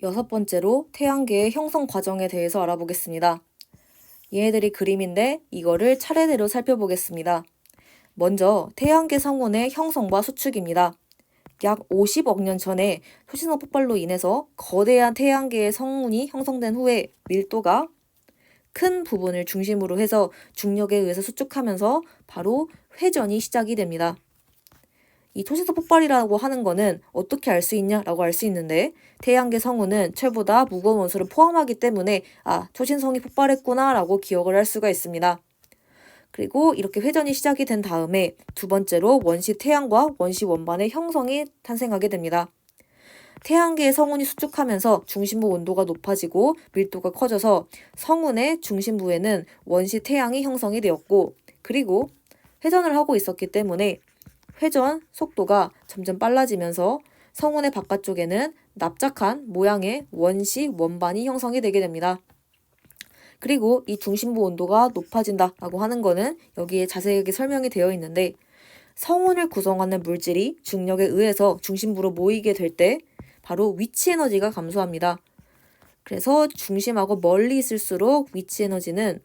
여섯 번째로 태양계의 형성 과정에 대해서 알아보겠습니다. 얘네들이 그림인데 이거를 차례대로 살펴보겠습니다. 먼저 태양계 성운의 형성과 수축입니다. 약 50억 년 전에 초신성 폭발로 인해서 거대한 태양계의 성운이 형성된 후에 밀도가 큰 부분을 중심으로 해서 중력에 의해서 수축하면서 바로 회전이 시작이 됩니다. 이 초신성 폭발이라고 하는 거는 어떻게 알 수 있냐라고 알 수 있는데 태양계 성운은 철보다 무거운 원소를 포함하기 때문에 초신성이 폭발했구나 라고 기억을 할 수가 있습니다. 그리고 이렇게 회전이 시작이 된 다음에 두 번째로 원시 태양과 원시 원반의 형성이 탄생하게 됩니다. 태양계의 성운이 수축하면서 중심부 온도가 높아지고 밀도가 커져서 성운의 중심부에는 원시 태양이 형성이 되었고, 그리고 회전을 하고 있었기 때문에 회전 속도가 점점 빨라지면서 성운의 바깥쪽에는 납작한 모양의 원시 원반이 형성이 되게 됩니다. 그리고 이 중심부 온도가 높아진다라고 하는 거는 여기에 자세하게 설명이 되어 있는데, 성운을 구성하는 물질이 중력에 의해서 중심부로 모이게 될 때 바로 위치 에너지가 감소합니다. 그래서 중심하고 멀리 있을수록 위치 에너지는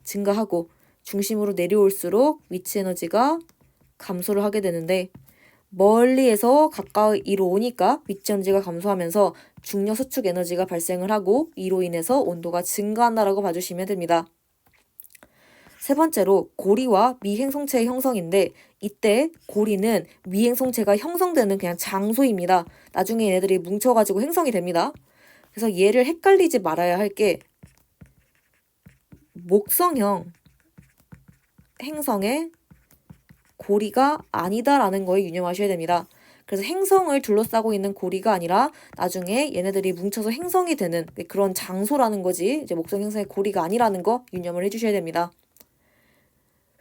증가하고 중심으로 내려올수록 위치 에너지가 감소를 하게 되는데, 멀리에서 가까이로 오니까 위치 에너지가 감소하면서 중력 수축 에너지가 발생을 하고 이로 인해서 온도가 증가한다라고 봐주시면 됩니다. 세 번째로 고리와 미행성체의 형성인데, 이때 고리는 미행성체가 형성되는 그냥 장소입니다. 나중에 얘네들이 뭉쳐가지고 행성이 됩니다. 그래서 얘를 헷갈리지 말아야 할 게 목성형 행성의 고리가 아니다라는 거에 유념하셔야 됩니다. 그래서 행성을 둘러싸고 있는 고리가 아니라 나중에 얘네들이 뭉쳐서 행성이 되는 그런 장소라는 거지, 이제 목성 행성의 고리가 아니라는 거 유념을 해주셔야 됩니다.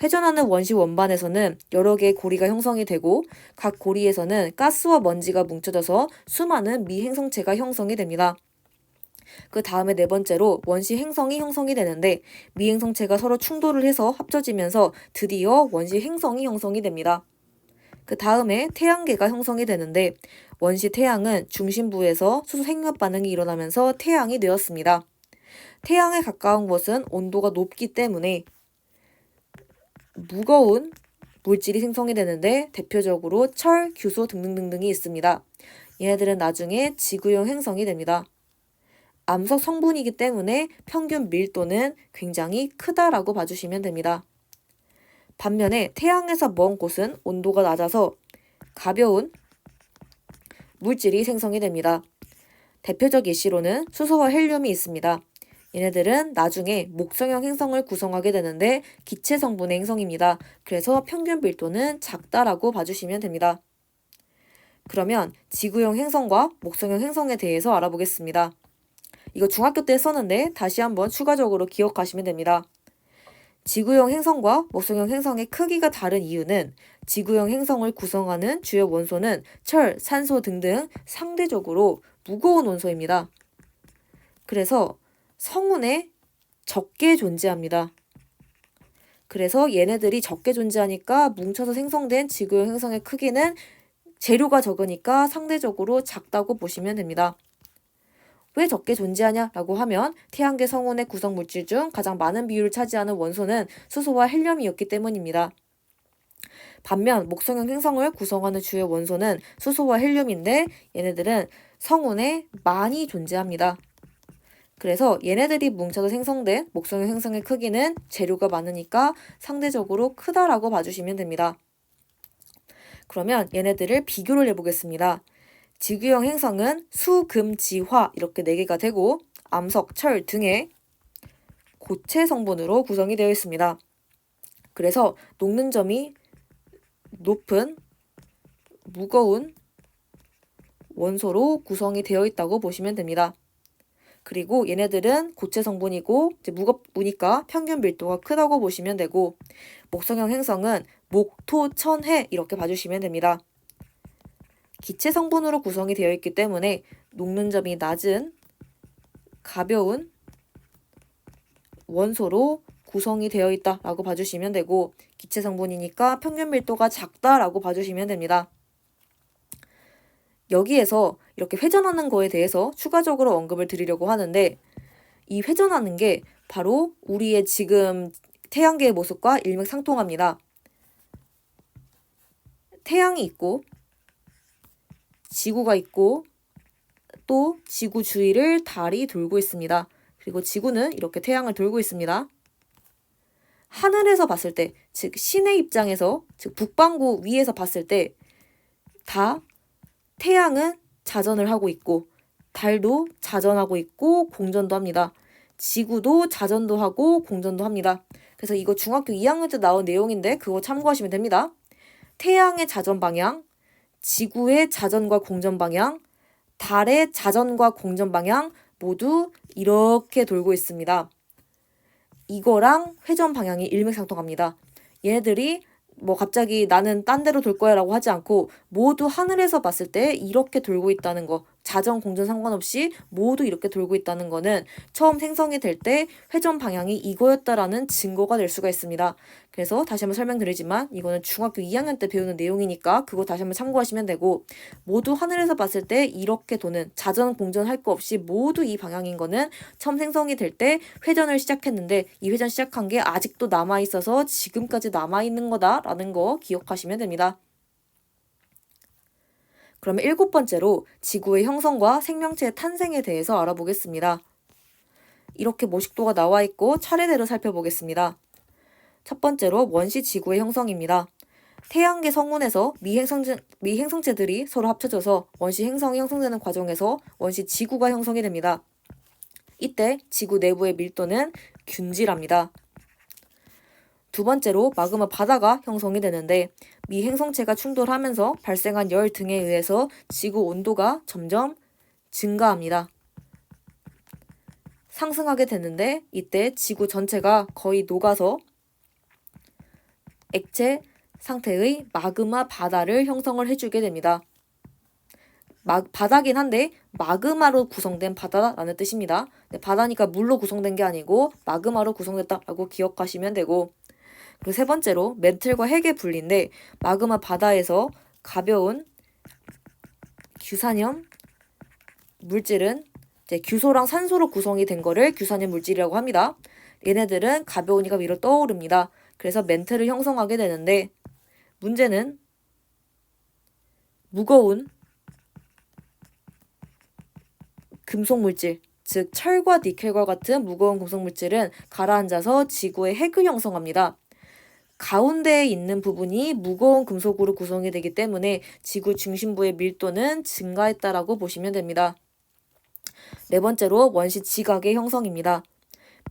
회전하는 원시 원반에서는 여러 개의 고리가 형성이 되고 각 고리에서는 가스와 먼지가 뭉쳐져서 수많은 미행성체가 형성이 됩니다. 그 다음에 네 번째로 원시 행성이 형성이 되는데, 미행성체가 서로 충돌을 해서 합쳐지면서 드디어 원시 행성이 형성이 됩니다. 그 다음에 태양계가 형성이 되는데, 원시 태양은 중심부에서 수소 핵융합 반응이 일어나면서 태양이 되었습니다. 태양에 가까운 곳은 온도가 높기 때문에 무거운 물질이 생성이 되는데 대표적으로 철, 규소 등등등등이 있습니다. 얘네들은 나중에 지구형 행성이 됩니다. 암석 성분이기 때문에 평균 밀도는 굉장히 크다라고 봐주시면 됩니다. 반면에 태양에서 먼 곳은 온도가 낮아서 가벼운 물질이 생성이 됩니다. 대표적 예시로는 수소와 헬륨이 있습니다. 얘네들은 나중에 목성형 행성을 구성하게 되는데 기체 성분의 행성입니다. 그래서 평균 밀도는 작다라고 봐주시면 됩니다. 그러면 지구형 행성과 목성형 행성에 대해서 알아보겠습니다. 이거 중학교 때 했었는데 다시 한번 추가적으로 기억하시면 됩니다. 지구형 행성과 목성형 행성의 크기가 다른 이유는 지구형 행성을 구성하는 주요 원소는 철, 산소 등등 상대적으로 무거운 원소입니다. 그래서 성운에 적게 존재합니다. 그래서 얘네들이 적게 존재하니까 뭉쳐서 생성된 지구형 행성의 크기는 재료가 적으니까 상대적으로 작다고 보시면 됩니다. 왜 적게 존재하냐라고 하면 태양계 성운의 구성 물질 중 가장 많은 비율을 차지하는 원소는 수소와 헬륨이었기 때문입니다. 반면 목성형 행성을 구성하는 주요 원소는 수소와 헬륨인데 얘네들은 성운에 많이 존재합니다. 그래서 얘네들이 뭉쳐서 생성된 목성형 행성의 크기는 재료가 많으니까 상대적으로 크다라고 봐주시면 됩니다. 그러면 얘네들을 비교를 해보겠습니다. 지구형 행성은 수, 금, 지, 화 이렇게 4개가 되고 암석, 철 등의 고체 성분으로 구성이 되어 있습니다. 그래서 녹는 점이 높은 무거운 원소로 구성이 되어 있다고 보시면 됩니다. 그리고 얘네들은 고체 성분이고 이제 무겁으니까 평균 밀도가 크다고 보시면 되고, 목성형 행성은 목, 토, 천, 해 이렇게 봐주시면 됩니다. 기체 성분으로 구성이 되어 있기 때문에 녹는 점이 낮은 가벼운 원소로 구성이 되어 있다라고 봐주시면 되고, 기체 성분이니까 평균 밀도가 작다라고 봐주시면 됩니다. 여기에서 이렇게 회전하는 거에 대해서 추가적으로 언급을 드리려고 하는데, 이 회전하는 게 바로 우리의 지금 태양계의 모습과 일맥상통합니다. 태양이 있고 지구가 있고 또 지구 주위를 달이 돌고 있습니다. 그리고 지구는 이렇게 태양을 돌고 있습니다. 하늘에서 봤을 때, 즉 신의 입장에서, 즉 북반구 위에서 봤을 때 다 태양은 자전을 하고 있고 달도 자전하고 있고 공전도 합니다. 지구도 자전도 하고 공전도 합니다. 그래서 이거 중학교 2학년 때 나온 내용인데 그거 참고하시면 됩니다. 태양의 자전 방향, 지구의 자전과 공전 방향, 달의 자전과 공전 방향 모두 이렇게 돌고 있습니다. 이거랑 회전 방향이 일맥상통합니다. 얘네들이 뭐 갑자기 나는 딴 데로 돌 거야 라고 하지 않고 모두 하늘에서 봤을 때 이렇게 돌고 있다는 거, 자전, 공전 상관없이 모두 이렇게 돌고 있다는 거는 처음 생성이 될 때 회전 방향이 이거였다라는 증거가 될 수가 있습니다. 그래서 다시 한번 설명드리지만 이거는 중학교 2학년 때 배우는 내용이니까 그거 다시 한번 참고하시면 되고, 모두 하늘에서 봤을 때 이렇게 도는 자전, 공전 할 거 없이 모두 이 방향인 거는 처음 생성이 될 때 회전을 시작했는데 이 회전 시작한 게 아직도 남아있어서 지금까지 남아있는 거다라는 거 기억하시면 됩니다. 그러면 7번째로 지구의 형성과 생명체의 탄생에 대해서 알아보겠습니다. 이렇게 모식도가 나와 있고 차례대로 살펴보겠습니다. 첫 번째로 원시 지구의 형성입니다. 태양계 성운에서 미행성체들이 서로 합쳐져서 원시 행성이 형성되는 과정에서 원시 지구가 형성이 됩니다. 이때 지구 내부의 밀도는 균질합니다. 두 번째로 마그마 바다가 형성이 되는데 미행성체가 충돌하면서 발생한 열 등에 의해서 지구 온도가 점점 증가합니다. 상승하게 되는데 이때 지구 전체가 거의 녹아서 액체 상태의 마그마 바다를 형성을 해주게 됩니다. 바다긴 한데 마그마로 구성된 바다라는 뜻입니다. 바다니까 물로 구성된 게 아니고 마그마로 구성됐다라고 기억하시면 되고, 그리고 세 번째로 멘틀과 핵의 분리인데 마그마 바다에서 가벼운 규산염 물질은 이제 규소랑 산소로 구성이 된 거를 규산염 물질이라고 합니다. 얘네들은 가벼우니까 위로 떠오릅니다. 그래서 멘틀을 형성하게 되는데 문제는 무거운 금속 물질, 즉 철과 니켈과 같은 무거운 금속 물질은 가라앉아서 지구의 핵을 형성합니다. 가운데에 있는 부분이 무거운 금속으로 구성이 되기 때문에 지구 중심부의 밀도는 증가했다라고 보시면 됩니다. 네 번째로 원시 지각의 형성입니다.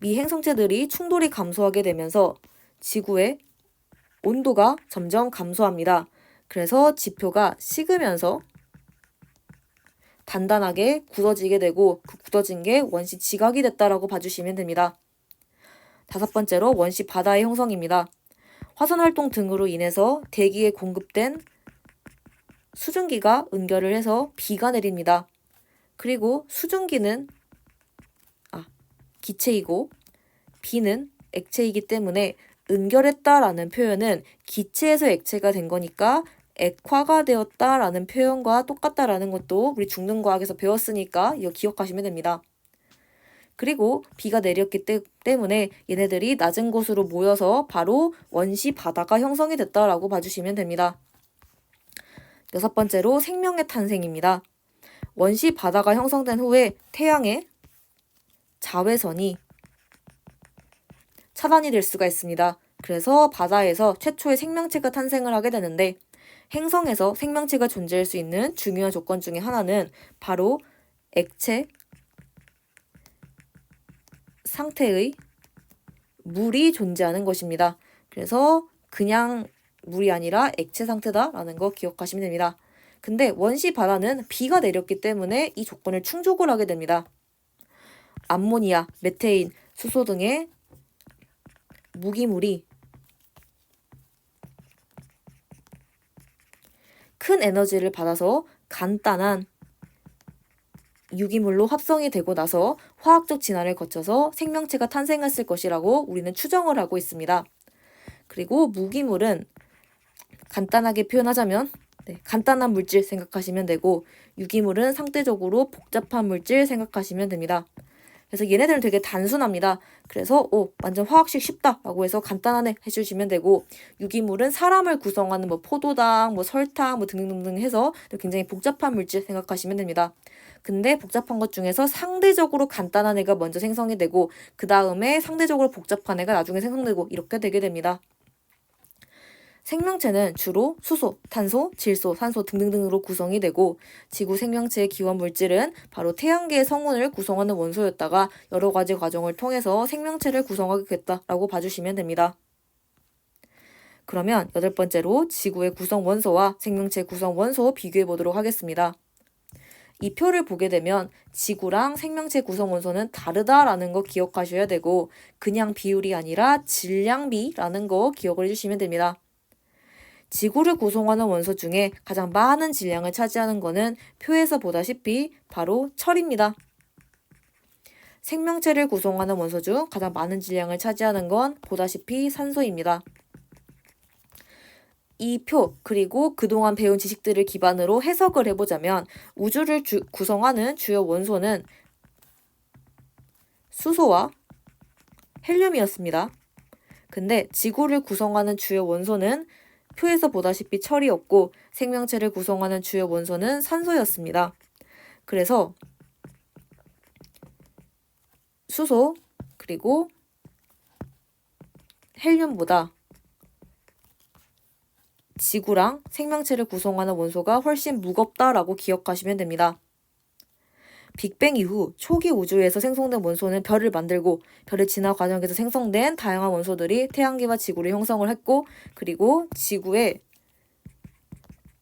미행성체들이 충돌이 감소하게 되면서 지구의 온도가 점점 감소합니다. 그래서 지표가 식으면서 단단하게 굳어지게 되고 그 굳어진 게 원시 지각이 됐다라고 봐주시면 됩니다. 다섯 번째로 원시 바다의 형성입니다. 화산활동 등으로 인해서 대기에 공급된 수증기가 은결을 해서 비가 내립니다. 그리고 수증기는 기체이고 비는 액체이기 때문에 은결했다라는 표현은 기체에서 액체가 된 거니까 액화가 되었다라는 표현과 똑같다라는 것도 우리 중등과학에서 배웠으니까 이거 기억하시면 됩니다. 그리고 비가 내렸기 때문에 얘네들이 낮은 곳으로 모여서 바로 원시 바다가 형성이 됐다라고 봐주시면 됩니다. 여섯 번째로 생명의 탄생입니다. 원시 바다가 형성된 후에 태양의 자외선이 차단이 될 수가 있습니다. 그래서 바다에서 최초의 생명체가 탄생을 하게 되는데 행성에서 생명체가 존재할 수 있는 중요한 조건 중에 하나는 바로 액체 상태의 물이 존재하는 것입니다. 그래서 그냥 물이 아니라 액체 상태다라는 거 기억하시면 됩니다. 근데 원시 바다는 비가 내렸기 때문에 이 조건을 충족을 하게 됩니다. 암모니아, 메테인, 수소 등의 무기물이 큰 에너지를 받아서 간단한 유기물로 합성이 되고 나서 화학적 진화를 거쳐서 생명체가 탄생했을 것이라고 우리는 추정을 하고 있습니다. 그리고 무기물은 간단하게 표현하자면 네, 간단한 물질 생각하시면 되고 유기물은 상대적으로 복잡한 물질 생각하시면 됩니다. 그래서 얘네들은 되게 단순합니다. 그래서 완전 화학식 쉽다라고 해서 간단하네 해주시면 되고 유기물은 사람을 구성하는 뭐 포도당, 뭐 설탕, 뭐 등등등 해서 굉장히 복잡한 물질 생각하시면 됩니다. 근데 복잡한 것 중에서 상대적으로 간단한 애가 먼저 생성이 되고 그 다음에 상대적으로 복잡한 애가 나중에 생성되고 이렇게 되게 됩니다. 생명체는 주로 수소, 탄소, 질소, 산소 등등등으로 구성이 되고 지구 생명체의 기원 물질은 바로 태양계의 성운을 구성하는 원소였다가 여러 가지 과정을 통해서 생명체를 구성하게 됐다라고 봐주시면 됩니다. 그러면 8번째로 지구의 구성 원소와 생명체 구성 원소 비교해 보도록 하겠습니다. 이 표를 보게 되면 지구랑 생명체 구성 원소는 다르다라는 거 기억하셔야 되고 그냥 비율이 아니라 질량비라는 거 기억을 해주시면 됩니다. 지구를 구성하는 원소 중에 가장 많은 질량을 차지하는 것은 표에서 보다시피 바로 철입니다. 생명체를 구성하는 원소 중 가장 많은 질량을 차지하는 건 보다시피 산소입니다. 이 표 그리고 그동안 배운 지식들을 기반으로 해석을 해보자면 우주를 구성하는 주요 원소는 수소와 헬륨이었습니다. 근데 지구를 구성하는 주요 원소는 표에서 보다시피 철이었고 생명체를 구성하는 주요 원소는 산소였습니다. 그래서 수소 그리고 헬륨보다 지구랑 생명체를 구성하는 원소가 훨씬 무겁다라고 기억하시면 됩니다. 빅뱅 이후 초기 우주에서 생성된 원소는 별을 만들고 별의 진화 과정에서 생성된 다양한 원소들이 태양계와 지구를 형성을 했고 그리고 지구의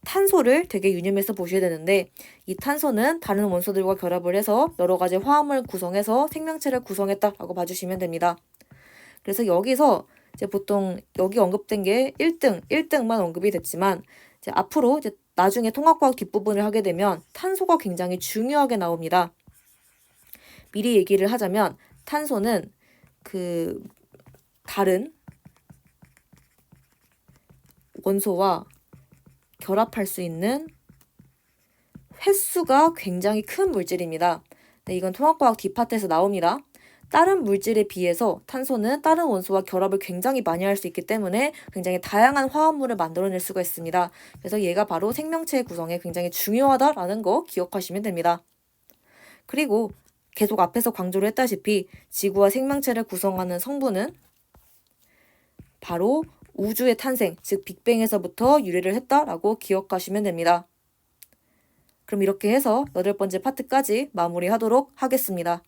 탄소를 되게 유념해서 보셔야 되는데 이 탄소는 다른 원소들과 결합을 해서 여러 가지 화합을 구성해서 생명체를 구성했다라고 봐주시면 됩니다. 그래서 여기서 이제 보통 여기 언급된 게 1등만 언급이 됐지만 이제 앞으로 이제 나중에 통합과학 뒷부분을 하게 되면 탄소가 굉장히 중요하게 나옵니다. 미리 얘기를 하자면 탄소는 그 다른 원소와 결합할 수 있는 횟수가 굉장히 큰 물질입니다. 네, 이건 통합과학 뒷파트에서 나옵니다. 다른 물질에 비해서 탄소는 다른 원소와 결합을 굉장히 많이 할 수 있기 때문에 굉장히 다양한 화합물을 만들어낼 수가 있습니다. 그래서 얘가 바로 생명체의 구성에 굉장히 중요하다라는 거 기억하시면 됩니다. 그리고 계속 앞에서 강조를 했다시피 지구와 생명체를 구성하는 성분은 바로 우주의 탄생, 즉 빅뱅에서부터 유래를 했다라고 기억하시면 됩니다. 그럼 이렇게 해서 8번째 파트까지 마무리하도록 하겠습니다.